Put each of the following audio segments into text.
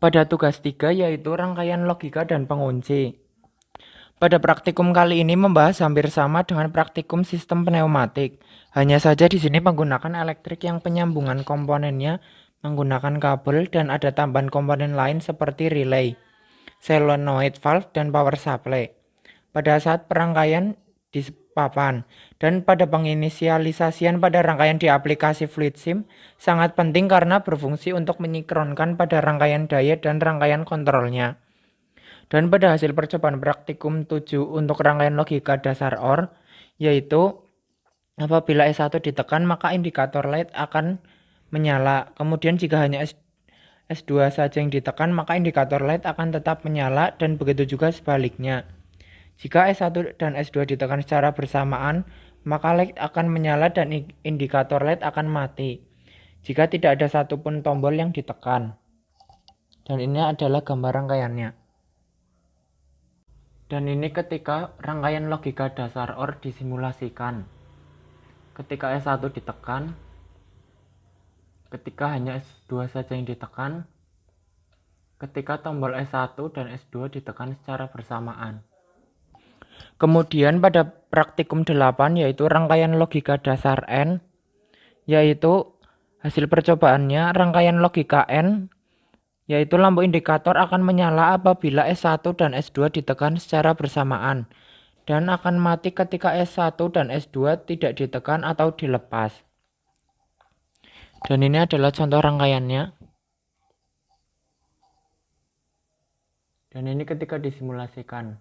pada tugas 3 yaitu rangkaian logika dan pengunci. Pada praktikum kali ini membahas hampir sama dengan praktikum sistem pneumatik. Hanya saja di sini menggunakan elektrik yang penyambungan komponennya menggunakan kabel dan ada tambahan komponen lain seperti relay, solenoid valve, dan power supply. Pada saat perangkaian di papan dan pada penginisialisasian pada rangkaian di aplikasi Fluid Sim sangat penting karena berfungsi untuk menynkronkan pada rangkaian daya dan rangkaian kontrolnya. Dan pada hasil percobaan praktikum 7 untuk rangkaian logika dasar OR, yaitu apabila S1 ditekan maka indikator light akan menyala. Kemudian jika hanya S2 saja yang ditekan maka indikator light akan tetap menyala dan begitu juga sebaliknya. Jika S1 dan S2 ditekan secara bersamaan maka light akan menyala dan indikator light akan mati jika tidak ada satupun tombol yang ditekan. Dan ini adalah gambar rangkaiannya. Dan ini ketika rangkaian logika dasar OR disimulasikan. Ketika S1 ditekan, ketika hanya S2 saja yang ditekan, ketika tombol S1 dan S2 ditekan secara bersamaan. Kemudian pada praktikum 8 yaitu rangkaian logika dasar N, yaitu hasil percobaannya rangkaian logika N, yaitu lampu indikator akan menyala apabila S1 dan S2 ditekan secara bersamaan dan akan mati ketika S1 dan S2 tidak ditekan atau dilepas. Dan ini adalah contoh rangkaiannya. Dan ini ketika disimulasikan.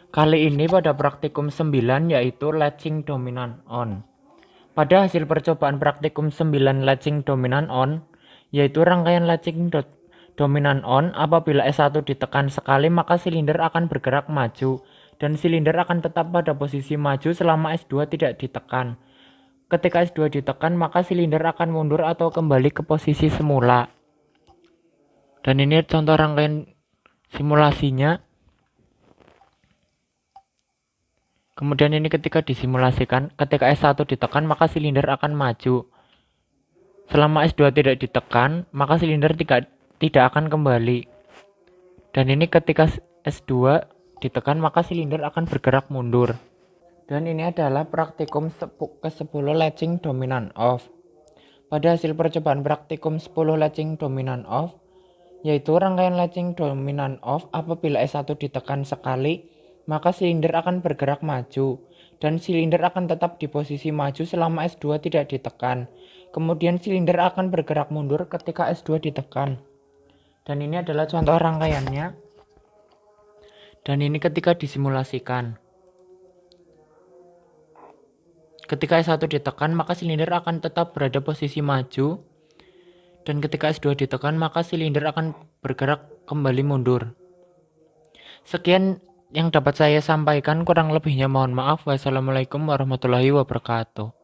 Kali ini pada praktikum 9 yaitu latching dominant on. Pada hasil percobaan praktikum 9 latching dominant on, yaitu rangkaian latching dominant on, apabila S1 ditekan sekali maka silinder akan bergerak maju dan silinder akan tetap pada posisi maju selama S2 tidak ditekan. Ketika S2 ditekan maka silinder akan mundur atau kembali ke posisi semula. Dan ini contoh rangkaian simulasinya. Kemudian ini ketika disimulasikan, ketika S1 ditekan maka silinder akan maju. Selama S2 tidak ditekan, maka silinder tidak akan kembali. Dan ini ketika S2 ditekan maka silinder akan bergerak mundur. Dan ini adalah praktikum ke-10 latching dominant off. Pada hasil percobaan praktikum 10 latching dominant off, yaitu rangkaian latching dominant off apabila S1 ditekan sekali, maka silinder akan bergerak maju dan silinder akan tetap di posisi maju selama S2 tidak ditekan. Kemudian silinder akan bergerak mundur ketika S2 ditekan. Dan ini adalah contoh rangkaiannya. Dan ini ketika disimulasikan. Ketika S1 ditekan maka silinder akan tetap berada posisi maju dan ketika S2 ditekan maka silinder akan bergerak kembali mundur. Sekian yang dapat saya sampaikan, kurang lebihnya mohon maaf. Wassalamualaikum warahmatullahi wabarakatuh.